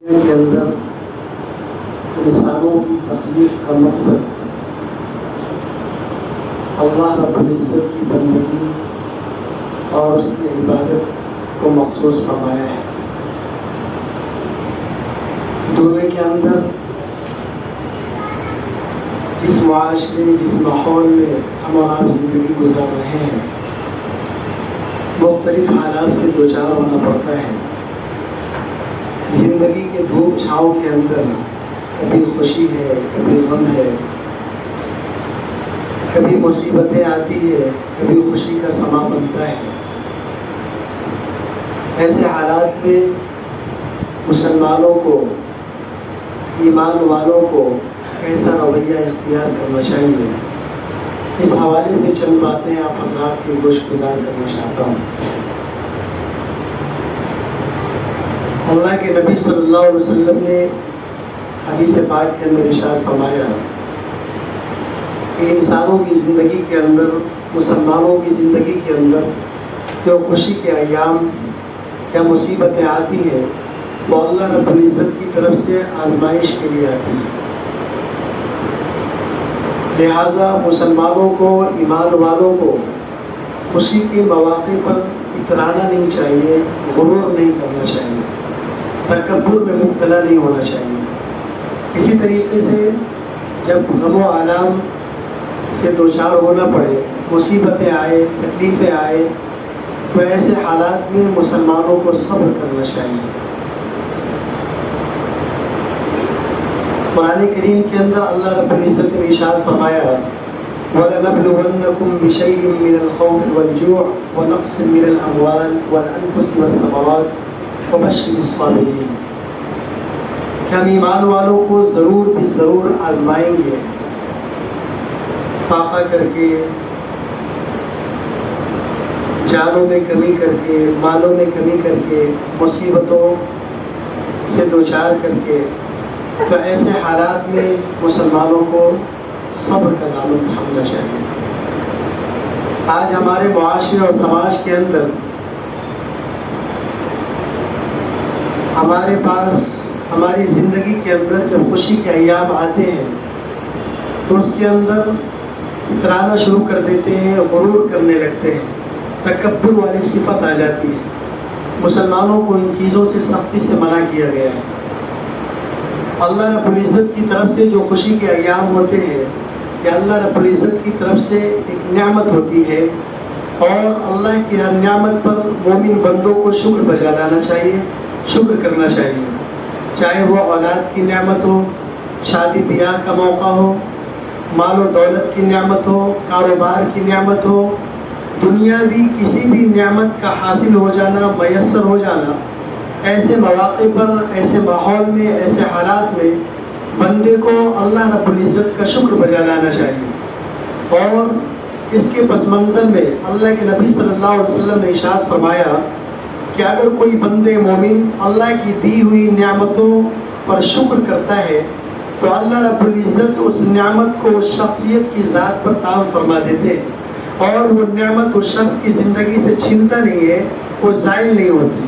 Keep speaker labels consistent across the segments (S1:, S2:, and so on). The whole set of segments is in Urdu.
S1: کے اندر انسانوں کی تخلیق کا مقصد اللہ رب العزت کی بندگی اور اس کی عبادت کو مخصوص فرمایا ہے۔ دنیا کے اندر جس معاشرے جس ماحول میں ہم اور آپ زندگی گزار رہے ہیں، مختلف حالات سے دوچار ہونا پڑتا ہے۔ زندگی کے دھوپ چھاؤں کے اندر کبھی خوشی ہے، کبھی غم ہے، کبھی مصیبتیں آتی ہے، کبھی خوشی کا سما بنتا ہے۔ ایسے حالات میں مسلمانوں کو، ایمان والوں کو ایسا رویہ اختیار کرنا چاہیے۔ اس حوالے سے چند باتیں آپ حضرات کی گوش گزار کرنا چاہتا ہوں۔ اللہ کے نبی صلی اللہ علیہ وسلم نے حدیث پاک کے اندر ارشاد فرمایا کہ انسانوں کی زندگی کے اندر، مسلمانوں کی زندگی کے اندر جو خوشی کے ایام یا مصیبتیں آتی ہیں وہ اللہ رب العزت کی طرف سے آزمائش کے لیے آتی ہیں۔ لہٰذا مسلمانوں کو، ایمان والوں کو خوشی کے مواقع پر اترانا نہیں چاہیے، غرور نہیں کرنا چاہیے، تکبر میں مبتلا نہیں ہونا چاہیے۔ اسی طریقے سے جب غم و آلام سے دوچار ہونا پڑے، مصیبتیں آئے، تکلیفیں آئے، تو ایسے حالات میں مسلمانوں کو صبر کرنا چاہیے۔ قرآن کریم کے اندر اللہ رب العزت نے ارشاد فرمایا وَلَنَبْلُوَنَّكُمْ بِشَيْءٍ مِّنَ الْخَوْفِ وَالْجُوعِ وَنَقْصٍ مِّنَ الْأَمْوَالِ وَالْأَنفُسِ وَالثَّمَرَاتِ وَبَشِّرِ الصَّابِرِينَ کہ ہم ایمان والوں کو ضرور بھی ضرور آزمائیں گے، فاقہ کر کے، جانوں میں کمی کر کے، مالوں میں کمی کر کے، مصیبتوں سے دوچار کر کے۔ تو ایسے حالات میں مسلمانوں کو صبر کا دامن تھامنا چاہیے۔ آج ہمارے معاشرے اور سماج کے اندر ہمارے پاس، ہماری زندگی کے اندر جب خوشی کے ایام آتے ہیں تو اس کے اندر اترانا شروع کر دیتے ہیں، غرور کرنے لگتے ہیں، تکبر والی صفت آ جاتی ہے۔ مسلمانوں کو ان چیزوں سے سختی سے منع کیا گیا ہے۔ اللہ رب العزت کی طرف سے جو خوشی کے ایام ہوتے ہیں، یا اللہ رب العزت کی طرف سے ایک نعمت ہوتی ہے، اور اللہ کی ہر نعمت پر مومن بندوں کو شکر بجا لانا چاہیے، شکر کرنا چاہیے۔ چاہے وہ اولاد کی نعمت ہو، شادی بیاہ کا موقع ہو، مال و دولت کی نعمت ہو، کاروبار کی نعمت ہو، دنیاوی کسی بھی نعمت کا حاصل ہو جانا، میسر ہو جانا، ایسے مواقع پر، ایسے ماحول میں، ایسے حالات میں بندے کو اللہ رب العزت کا شکر بجا لانا چاہیے۔ اور اس کے پس منظر میں اللہ کے نبی صلی اللہ علیہ وسلم نے ارشاد فرمایا کہ اگر کوئی بندے مومن اللہ کی دی ہوئی نعمتوں پر شکر کرتا ہے تو اللہ رب العزت اس نعمت کو اس شخصیت کی ذات پر تام فرما دیتے ہیں، اور وہ نعمت اس شخص کی زندگی سے چھینتا نہیں ہے، وہ زائل نہیں ہوتی۔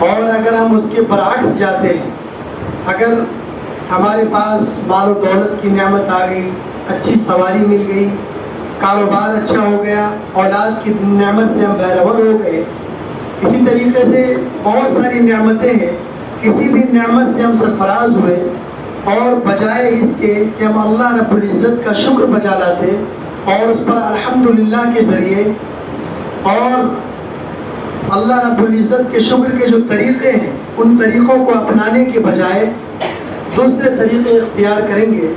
S1: اور اگر ہم اس کے برعکس جاتے ہیں، اگر ہمارے پاس مال و دولت کی نعمت آ گئی، اچھی سواری مل گئی، کاروبار اچھا ہو گیا، اولاد کی نعمت سے ہم بہرور ہو گئے، اسی طریقے سے بہت ساری نعمتیں ہیں، کسی بھی نعمت سے ہم سرفراز ہوئے، اور بجائے اس کے کہ ہم اللہ رب العزت کا شکر بجا لاتے اور اس پر الحمدللہ کے ذریعے اور اللہ رب العزت کے شکر کے جو طریقے ہیں ان طریقوں کو اپنانے کے بجائے دوسرے طریقے اختیار کریں گے،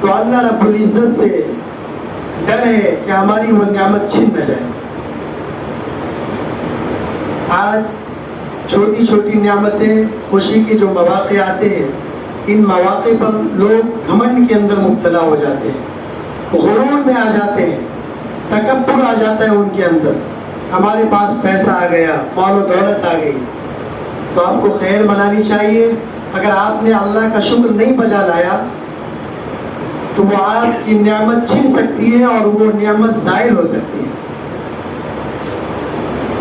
S1: تو اللہ رب العزت سے ڈر ہے کہ ہماری وہ نعمت چھن نہ جائے۔ آج چھوٹی چھوٹی نعمتیں، خوشی کے جو مواقع آتے ہیں، ان مواقع پر لوگ گھمنڈ کے اندر مبتلا ہو جاتے ہیں، غرور میں آ جاتے ہیں، تکبر آ جاتا ہے ان کے اندر۔ ہمارے پاس پیسہ آ گیا، مال و دولت آ گئی، تو آپ کو خیر منانی چاہیے۔ اگر آپ نے اللہ کا شکر نہیں بجا لایا تو وہ آپ کی نعمت چھن سکتی ہے اور وہ نعمت زائل ہو سکتی ہے۔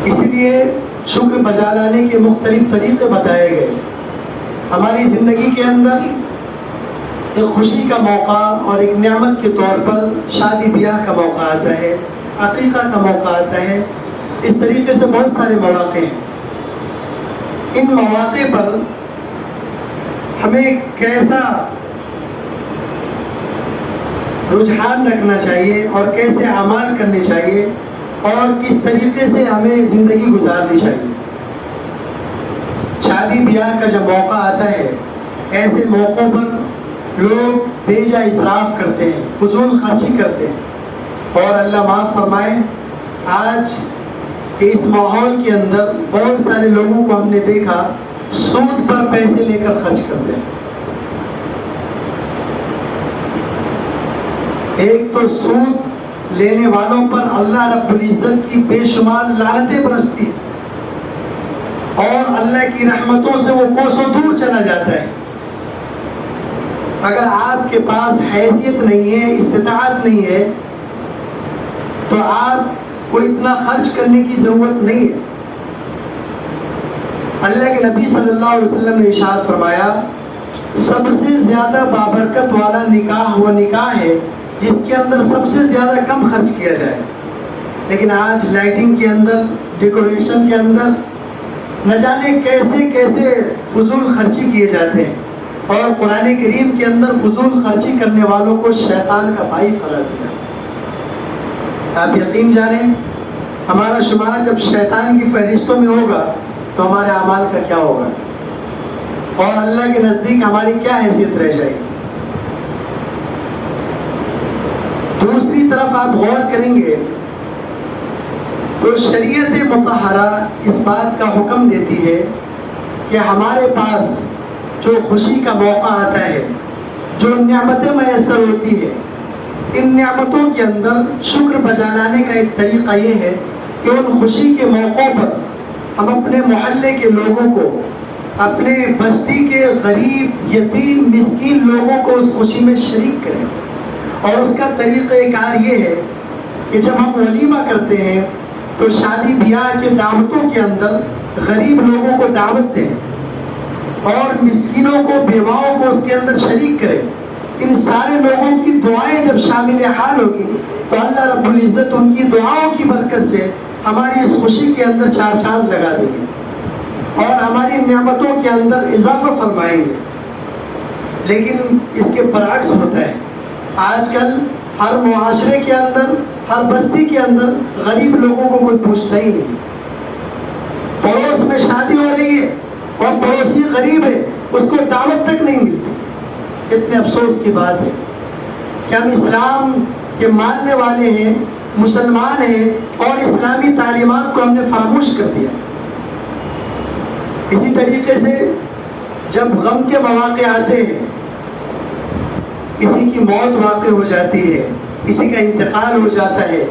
S1: اس لیے شکر بجا لانے کے مختلف طریقے بتائے گئے۔ ہماری زندگی کے اندر ایک خوشی کا موقع اور ایک نعمت کے طور پر شادی بیاہ کا موقع آتا ہے، عقیقہ کا موقع آتا ہے، اس طریقے سے بہت سارے مواقع ہیں۔ ان مواقع پر ہمیں کیسا رجحان رکھنا چاہیے اور کیسے اعمال کرنے چاہیے اور کس طریقے سے ہمیں زندگی گزارنی چاہیے۔ شادی بیاہ کا جب موقع آتا ہے، ایسے موقعوں پر لوگ بے جا اسراف کرتے ہیں، فضول خرچی کرتے ہیں، اور اللہ معاف فرمائے آج کے اس ماحول کے اندر بہت سارے لوگوں کو ہم نے دیکھا سود پر پیسے لے کر خرچ کرتے ہیں۔ ایک تو سود لینے والوں پر اللہ رب العزت کی بے شمار لعنتیں برستی اور اللہ کی رحمتوں سے وہ کوسوں دور چلا جاتا ہے۔ اگر آپ کے پاس حیثیت نہیں ہے، استطاعت نہیں ہے، تو آپ کو اتنا خرچ کرنے کی ضرورت نہیں ہے۔ اللہ کے نبی صلی اللہ علیہ وسلم نے ارشاد فرمایا، سب سے زیادہ بابرکت والا نکاح وہ نکاح ہے جس کے اندر سب سے زیادہ کم خرچ کیا جائے۔ لیکن آج لائٹنگ کے اندر، ڈیکوریشن کے اندر نہ جانے کیسے کیسے فضول خرچی کیے جاتے ہیں، اور قرآن کریم کے اندر فضول خرچی کرنے والوں کو شیطان کا بھائی قرار دیا۔ آپ یقین جانیں ہمارا شمار جب شیطان کی فہرستوں میں ہوگا تو ہمارے اعمال کا کیا ہوگا، اور اللہ کے نزدیک ہماری کیا حیثیت رہ جائے گی۔ دوسری طرف آپ غور کریں گے تو شریعت مطہرہ اس بات کا حکم دیتی ہے کہ ہمارے پاس جو خوشی کا موقع آتا ہے، جو نعمتیں میسر ہوتی ہے، ان نعمتوں کے اندر شکر بجا لانے کا ایک طریقہ یہ ہے کہ ان خوشی کے موقعوں پر ہم اپنے محلے کے لوگوں کو، اپنے بستی کے غریب، یتیم، مسکین لوگوں کو اس خوشی میں شریک کریں۔ اور اس کا طریقہ کار یہ ہے کہ جب ہم ولیمہ کرتے ہیں تو شادی بیاہ کے دعوتوں کے اندر غریب لوگوں کو دعوت دیں اور مسکینوں کو، بیواؤں کو اس کے اندر شریک کریں۔ ان سارے لوگوں کی دعائیں جب شامل حال ہوگی تو اللہ رب العزت ان کی دعاؤں کی برکت سے ہماری اس خوشی کے اندر چار چاند لگا دیں گے اور ہماری نعمتوں کے اندر اضافہ فرمائیں گے۔ لیکن اس کے برعکس ہوتا ہے، آج کل ہر معاشرے کے اندر، ہر بستی کے اندر غریب لوگوں کو کوئی پوچھتا ہی نہیں۔ پڑوس میں شادی ہو رہی ہے اور پڑوسی غریب ہے، اس کو دعوت تک نہیں ملتی۔ اتنے افسوس کی بات ہے کہ ہم اسلام کے ماننے والے ہیں، مسلمان ہیں، اور اسلامی تعلیمات کو ہم نے فراموش کر دیا۔ اسی طریقے سے جب غم کے مواقع آتے ہیں، کسی کی موت واقع ہو جاتی ہے، کسی کا انتقال ہو جاتا ہے،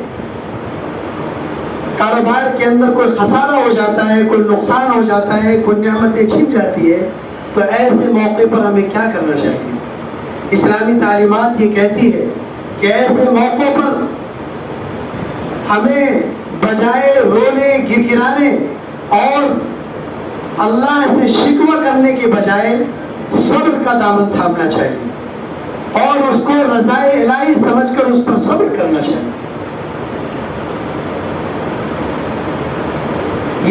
S1: کاروبار کے اندر کوئی خسارہ ہو جاتا ہے، کوئی نقصان ہو جاتا ہے، کوئی نعمتیں چھن جاتی ہے، تو ایسے موقع پر ہمیں کیا کرنا چاہیے؟ اسلامی تعلیمات یہ کہتی ہے کہ ایسے موقعوں پر ہمیں بجائے رونے، گر گرانے اور اللہ سے شکوہ کرنے کے بجائے صبر کا دامن تھامنا چاہیے اور اس کو رضائے الہی سمجھ کر اس پر صبر کرنا چاہیے۔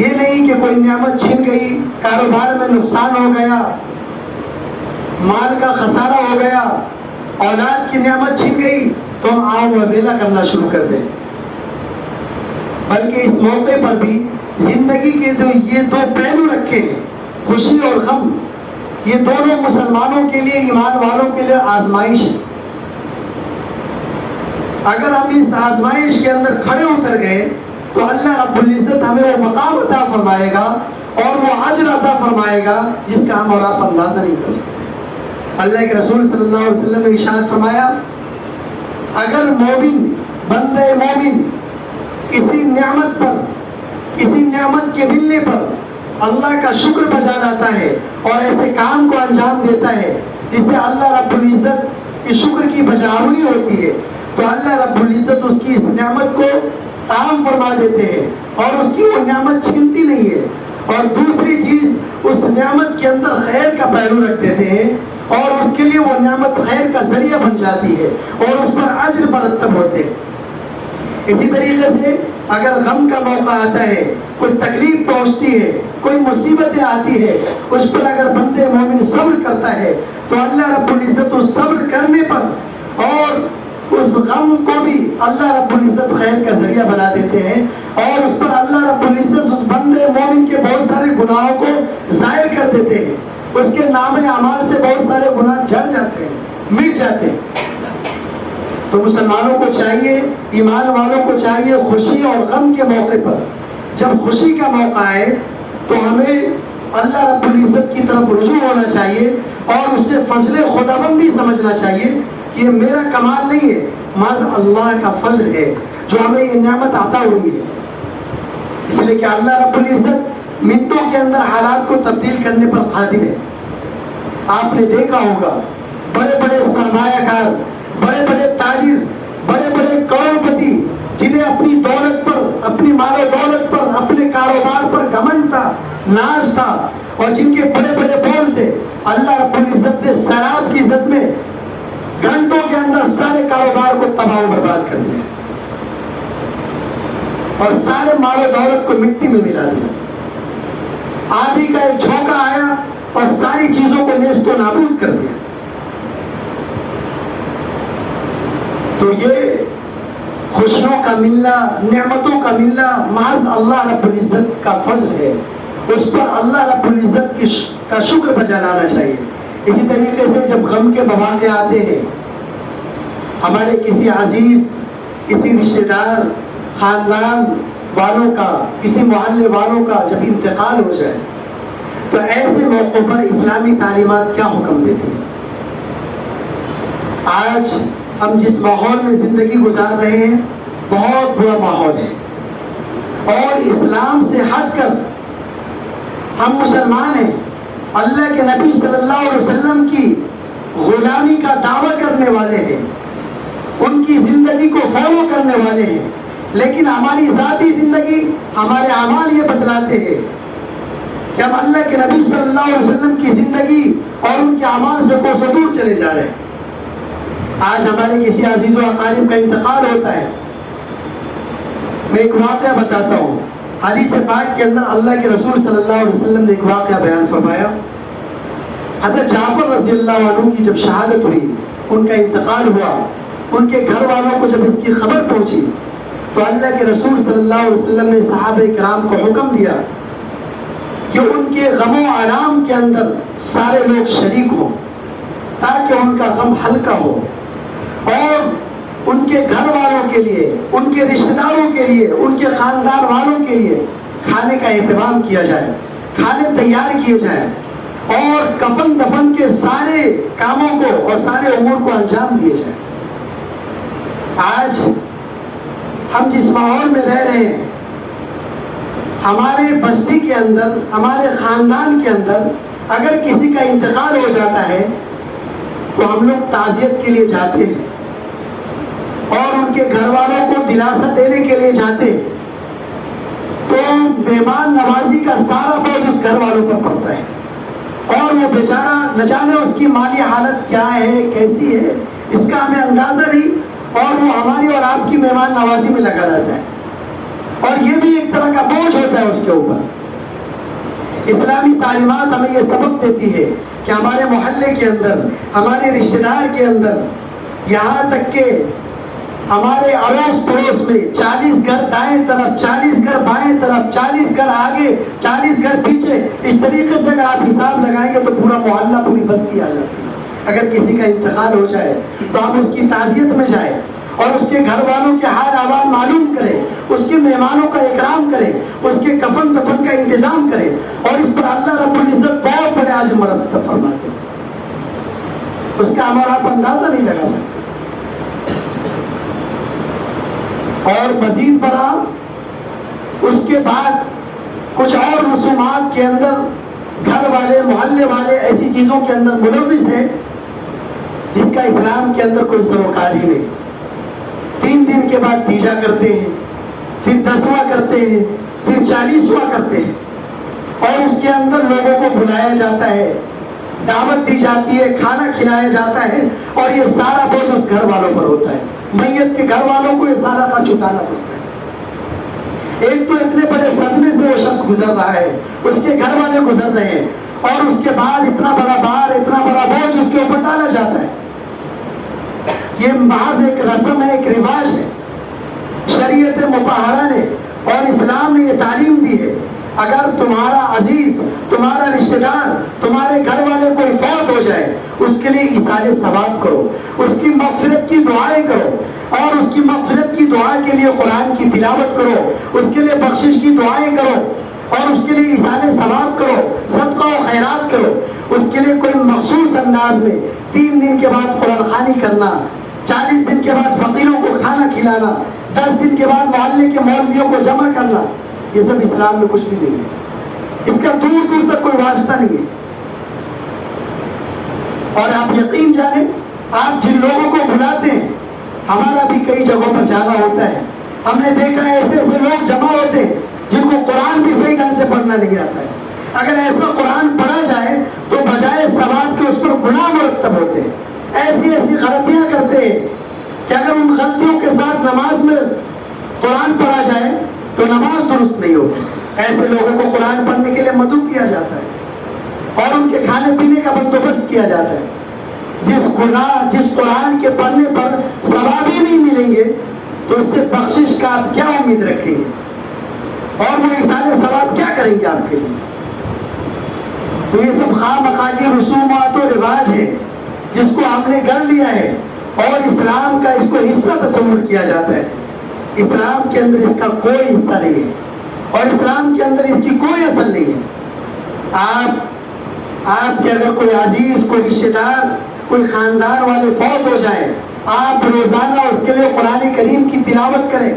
S1: یہ نہیں کہ کوئی نعمت چھن گئی، کاروبار میں نقصان ہو گیا، مال کا خسارہ ہو گیا، اولاد کی نعمت چھن گئی تو ہم آؤ ویلا کرنا شروع کر دیں، بلکہ اس موقع پر بھی زندگی کے یہ دو پہلو رکھے ہیں، خوشی اور غم، یہ دونوں مسلمانوں کے لیے، ایمان والوں کے لیے آزمائش ہے۔ اگر ہم اس آزمائش کے اندر کھڑے اتر گئے تو اللہ رب العزت ہمیں وہ مقام عطا فرمائے گا اور وہ اجر عطا فرمائے گا جس کا ہم اور آپ اندازہ نہیں کر سکتے۔ اللہ کے رسول صلی اللہ علیہ وسلم نے ارشاد فرمایا، اگر مومن، بندہ مومن کسی نعمت پر، کسی نعمت کے ملنے پر اللہ کا شکر بجا لاتا ہے اور ایسے کام کو انجام دیتا ہے جس سے اللہ رب العزت کی شکر کی بجاوری ہوتی ہے، تو اللہ رب العزت اس کی اس نعمت کو عام فرما دیتے ہیں اور اس کی وہ نعمت چھنتی نہیں ہے اور دوسری چیز اس نعمت کے اندر خیر کا پہلو رکھ دیتے ہیں اور اس کے لیے وہ نعمت خیر کا ذریعہ بن جاتی ہے اور اس پر اجر مرتب ہوتے ہیں۔ اسی طریقے سے اگر غم کا موقع آتا ہے، کوئی تکلیف پہنچتی ہے، کوئی مصیبتیں آتی ہے، اس پر اگر بندے مومن صبر کرتا ہے تو اللہ رب العزت اس صبر کرنے پر اور اس غم کو بھی اللہ رب العزت خیر کا ذریعہ بنا دیتے ہیں اور اس پر اللہ رب العزت اس بندے مومن کے بہت سارے گناہوں کو زائل کر دیتے ہیں، اس کے نام اعمال سے بہت سارے گناہ جھڑ جاتے ہیں، مٹ جاتے ہیں۔ تو مسلمانوں کو چاہیے، ایمان والوں کو چاہیے، خوشی اور غم کے موقع پر جب خوشی کا موقع آئے تو ہمیں اللہ رب العزت کی طرف رجوع ہونا چاہیے اور اس سے فضل خداوندی سمجھنا چاہیے کہ یہ میرا کمال نہیں ہے، محض اللہ کا فضل ہے جو ہمیں یہ نعمت عطا ہوئی ہے۔ اس لیے کہ اللہ رب العزت منٹوں کے اندر حالات کو تبدیل کرنے پر قادر ہے۔ آپ نے دیکھا ہوگا بڑے بڑے سرمایہ کار، بڑے بڑے تاجر، بڑے بڑے کروڑپتی جنہیں اپنی دولت پر، اپنی مال و دولت پر، اپنے کاروبار پر گھمنڈ تھا، ناز تھا اور جن کے بڑے بڑے بول تھے، اللہ رب العزت نے سیلاب کی عزت میں گھنٹوں کے اندر سارے کاروبار کو تباہ و برباد کر دیا اور سارے مال و دولت کو مٹی میں ملا دیا۔ آندھی کا ایک جھونکا آیا اور ساری چیزوں کو نیست و نابود کر دیا۔ تو یہ خوشیوں کا ملنا، نعمتوں کا ملنا محض اللہ رب العزت کا فضل ہے، اس پر اللہ رب العزت کا شکر بجا لانا چاہیے۔ اسی طریقے سے جب غم کے مواقع آتے ہیں، ہمارے کسی عزیز، کسی رشتہ دار، خاندان والوں کا، کسی محلے والوں کا جب انتقال ہو جائے تو ایسے موقعوں پر اسلامی تعلیمات کیا حکم دیتی ہیں؟ آج ہم جس ماحول میں زندگی گزار رہے ہیں بہت برا ماحول ہے اور اسلام سے ہٹ کر ہم مسلمان ہیں، اللہ کے نبی صلی اللہ علیہ وسلم کی غلامی کا دعویٰ کرنے والے ہیں، ان کی زندگی کو فالو کرنے والے ہیں، لیکن ہماری ذاتی زندگی، ہمارے اعمال یہ بتلاتے ہیں کہ ہم اللہ کے نبی صلی اللہ علیہ وسلم کی زندگی اور ان کے اعمال سے کوسوں دور چلے جا رہے ہیں۔ آج ہمارے کسی عزیز و اقارب کا انتقال ہوتا ہے، میں ایک واقعہ بتاتا ہوں۔ حدیث پاک کے اندر اللہ کے رسول صلی اللہ علیہ وسلم نے ایک واقعہ بیان فرمایا۔ حضرت جعفر رضی اللہ عنہ کی جب شہادت ہوئی، ان کا انتقال ہوا، ان کے گھر والوں کو جب اس کی خبر پہنچی تو اللہ کے رسول صلی اللہ علیہ وسلم نے صحابہ کرام کو حکم دیا کہ ان کے غم و آرام کے اندر سارے لوگ شریک ہوں تاکہ ان کا غم ہلکا ہو اور ان کے گھر والوں کے لیے، ان کے رشتہ داروں کے لیے، ان کے خاندان والوں کے لیے کھانے کا اہتمام کیا جائے، کھانے تیار کیے جائیں اور کفن دفن کے سارے کاموں کو اور سارے امور کو انجام دیے جائیں۔ آج ہم جس ماحول میں رہ رہے ہیں، ہمارے بستی کے اندر، ہمارے خاندان کے اندر اگر کسی کا انتقال ہو جاتا ہے تو ہم لوگ تعزیت کے لیے جاتے ہیں اور ان کے گھر والوں کو دلاسا دینے کے لیے جاتے ہیں، تو مہمان نوازی کا سارا بوجھ اس گھر والوں پر پڑتا ہے اور وہ بیچارہ نہ جانے اس کی مالی حالت کیا ہے، کیسی ہے، اس کا ہمیں اندازہ نہیں اور وہ ہماری اور آپ کی مہمان نوازی میں لگا رہتا ہے اور یہ بھی ایک طرح کا بوجھ ہوتا ہے اس کے اوپر۔ اسلامی تعلیمات ہمیں یہ سبق دیتی ہے کہ ہمارے محلے کے اندر، ہمارے رشتہ دار کے اندر، یہاں تک کہ ہمارے اڑوس پڑوس میں 40 گھر دائیں طرف، 40 گھر بائیں طرف، 40 گھر آگے، 40 گھر پیچھے، اس طریقے سے اگر آپ حساب لگائیں گے تو پورا محلہ، پوری بستی آ جاتی ہے۔ اگر کسی کا انتقال ہو جائے تو آپ اس کی تعزیت میں جائیں اور اس کے گھر والوں کے حال احوال معلوم کریں، اس کے مہمانوں کا اکرام کریں، اس کے کفن دفن کا انتظام کریں اور اس پر اللہ رب العزت بہت بڑے اجر مرتب فرماتے ہیں۔ اس کا ہمارا آپ اندازہ نہیں لگا سکتے۔ اور مزید برآں اس کے بعد کچھ اور رسومات کے اندر گھر والے، محلے والے ایسی چیزوں کے اندر ملوث ہیں جس کا اسلام کے اندر کوئی سروکار ہی نہیں۔ 3 دن کے بعد تیجا کرتے ہیں، پھر 10واں کرتے ہیں، پھر 40واں کرتے ہیں اور اس کے اندر لوگوں کو بلایا جاتا ہے، دعوت دی جاتی ہے، کھانا کھلایا جاتا ہے، اور یہ سارا بوجھ اس گھر والوں پر ہوتا ہے، میت کے گھر والوں کو یہ سارا خرچ اٹھانا پڑتا ہے۔ ایک تو اتنے بڑے صدمے سے وہ شخص گزر رہا ہے، اس کے گھر والے گزر رہے ہیں، اور اس کے بعد اتنا بڑا بار، اتنا بڑا بوجھ اس کے اوپر ڈالا جاتا ہے۔ یہ محض ایک رسم ہے، ایک رواج ہے۔ شریعت مطہرہ نے اور اسلام نے یہ تعلیم دی ہے، اگر تمہارا عزیز، تمہارا رشتہ دار، تمہارے گھر والے کوئی فوت ہو جائے، اس کے لیے ایصال ثواب کرو، اس کی مغفرت کی دعائیں کرو، اور اس کی مغفرت کی دعا کے لیے قرآن کی تلاوت کرو، اس کے لیے بخشش کی دعائیں کرو، اور اس کے لیے ایصال ثواب کرو، صدقہ و خیرات کرو۔ اس کے لیے کوئی مخصوص انداز میں 3 دن کے بعد قرآن خوانی کرنا، 40 دن کے بعد فقیروں کو کھانا کھلانا، 10 دن کے بعد محلے کے مولویوں کو جمع کرنا، یہ سب اسلام میں کچھ بھی نہیں ہے، اس کا دور دور تک کوئی واسطہ نہیں ہے۔ اور آپ یقین جانیں، آپ جن لوگوں کو بلاتے ہیں، ہمارا بھی کئی جگہوں پر جانا ہوتا ہے، ہم نے دیکھا ہے ایسے ایسے لوگ جمع ہوتے ہیں جن کو قرآن بھی صحیح ڈھنگ سے پڑھنا نہیں آتا ہے۔ اگر ایسا قرآن پڑھا جائے تو بجائے ثواب کے اس پر گناہ مرتب ہوتے ہیں، ایسی ایسی غلطیاں کرتے ہیں کہ اگر ان غلطیوں کے ساتھ نماز میں قرآن پڑھا جائے تو نماز درست نہیں ہوتی۔ ایسے لوگوں کو قرآن پڑھنے کے لیے مدعو کیا جاتا ہے اور ان کے کھانے پینے کا بندوبست کیا جاتا ہے۔ جس قرآن کے پڑھنے پر ثواب ہی نہیں ملیں گے تو اس سے بخشش کا آپ کیا امید رکھیں گے، اور وہ ایصال ثواب کیا کریں گے آپ کے لیے؟ تو یہ سب خواہ مخواہ کی رسومات و رواج ہے جس کو ہم نے گڑھ لیا ہے، اور اسلام کا اس کو حصہ تصور کیا جاتا ہے۔ اسلام کے اندر اس کا کوئی حصہ نہیں ہے، اور اسلام کے اندر اس کی کوئی اصل نہیں ہے۔ آپ کے اگر کوئی عزیز، کوئی رشتہ دار، کوئی خاندان والے فوت ہو جائیں، آپ روزانہ اس کے لیے قرآن کریم کی تلاوت کریں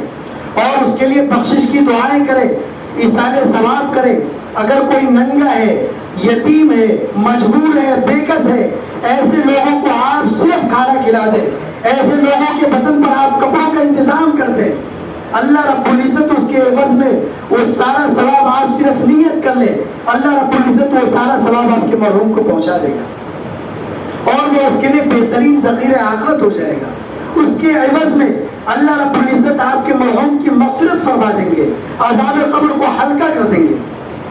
S1: اور اس کے لیے بخشش کی دعائیں کریں، ایصال ثواب کریں۔ اگر کوئی ننگا ہے، یتیم ہے، مجبور ہے، بے کس ہے، ایسے لوگوں کو آپ صرف کھانا کھلا دیں، ایسے لوگوں کے بدن پر آپ کپڑوں کا انتظام کر دیں، اللہ رب العزت اس کے عوض میں وہ سارا ثواب آپ صرف نیت کر لیں، اللہ رب العزت وہ سارا ثواب آپ کے مرحوم کو پہنچا دے گا، اور وہ اس کے لیے بہترین ذخیرہ آخرت ہو جائے گا۔ اس کے عوض میں اللہ رب العزت آپ کے مرحوم کی مغفرت فرما دیں گے، عذاب قبر کو ہلکا کر دیں گے۔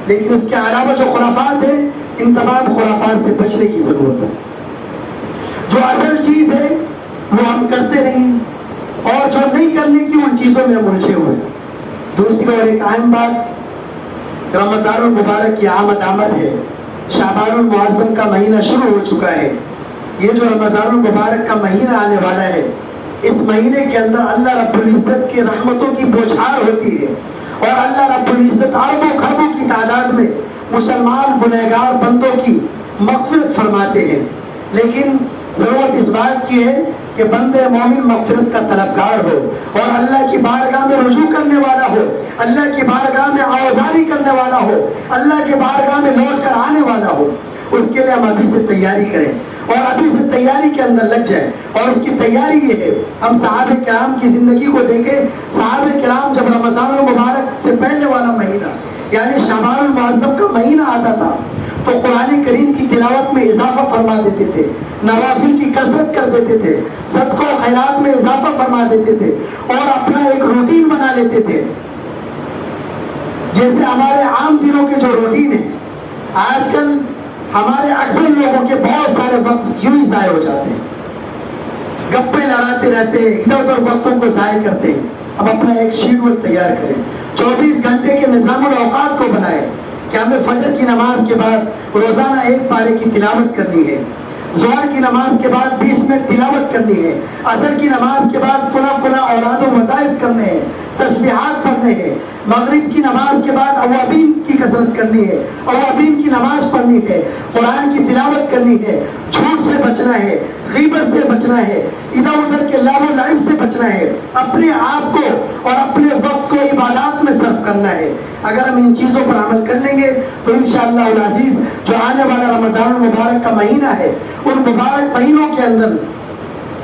S1: لیکن اس کے علاوہ جو خرافات ہیں، ان تمام خرافات سے بچنے کی ضرورت ہے۔ جو اصل چیز ہے وہ ہم کرتے نہیں، اور جو نہیں کرنے کی ان چیزوں میں ہم الجھے ہوئے۔ دوسری اور ایک اہم بات، رمضان المبارک کی آمد ہے، شعبان المعظم کا مہینہ شروع ہو چکا ہے۔ یہ جو رمضان المبارک کا مہینہ آنے والا ہے، اس مہینے کے اندر اللہ رب العزت کی رحمتوں کی بوچھار ہوتی ہے، اور اللہ رب العزت اربوں خربوں کی تعداد میں مسلمان گنہگار بندوں کی مغفرت فرماتے ہیں۔ لیکن ضرورت اس بات کی ہے کہ بندے مومن مغفرت کا طلبگار ہو، اور اللہ کی بارگاہ میں رجوع کرنے والا ہو، اللہ کی بارگاہ میں آوازاری کرنے والا ہو، اللہ کی بارگاہ میں لوٹ کر آنے والا ہو۔ اس کے لیے ہم ابھی سے تیاری کریں، اور ابھی سے تیاری کے اندر لگ جائیں۔ اور اس کی تیاری یہ ہے، ہم صحابہ کرام کی زندگی کو دیکھیں۔ صحابہ کرام جب رمضان المبارک سے پہلے والا مہینہ یعنی شعبان المعظم کا مہینہ آتا تھا تو قرآن کریم کی تلاوت میں اضافہ فرما دیتے تھے، نوافل کی کثرت کر دیتے تھے، صدقہ و خیرات میں اضافہ فرما دیتے تھے، اور اپنا ایک روٹین بنا لیتے تھے۔ جیسے ہمارے عام دنوں کے جو روٹین ہے، آج کل ہمارے اکثر لوگوں کے بہت سارے وقت یوں ہی ضائع ہو جاتے ہیں، گپے لڑاتے رہتے ہیں، ادھر ادھر وقتوں کو ضائع کرتے ہیں۔ اب اپنا ایک شیڈول تیار کریں، 24 گھنٹے کے نظام الاوقات کو بنائیں کہ ہمیں فجر کی نماز کے بعد روزانہ 1 پارے کی تلاوت کرنی ہے، ظہر کی نماز کے بعد 20 منٹ تلاوت کرنی ہے، عصر کی نماز کے بعد فلاں اوراد و وظائف کرنے ہیں، تسبیحات پڑھنے ہیں، مغرب کی نماز کے بعد اوابین کی کثرت کرنی ہے، اوابین کی نماز پڑھنی ہے، قرآن کی تلاوت کرنی ہے، جھوٹ سے بچنا ہے، غیبت سے بچنا ہے، ادھر ادھر کے لعب و لعب سے بچنا ہے، اپنے آپ کو اور اپنے وقت کو عبادات میں صرف کرنا ہے۔ اگر ہم ان چیزوں پر عمل کر لیں گے تو انشاءاللہ العزیز جو آنے والا رمضان المبارک کا مہینہ ہے، ان مبارک مہینوں کے اندر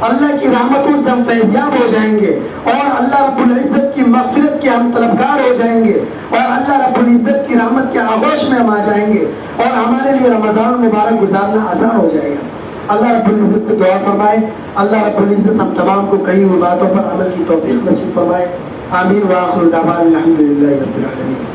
S1: اللہ کی رحمتوں سے ہم فیضیاب ہو جائیں گے اور اللہ رب العزت کی مغفرت کے ہم طلبگار ہو جائیں گے اور اللہ رب العزت کی رحمت کے آغوش میں ہم آ جائیں گے اور ہمارے لیے رمضان المبارک گزارنا آسان ہو جائے گا۔ اللہ رب العزت سے دعا فرمائے، اللہ رب العزت ہم تمام کو کئی ہوئی باتوں پر عمل کی توفیق نصیب فرمائے۔ آمین وآخر دعوانا الحمدللہ رب العالمین۔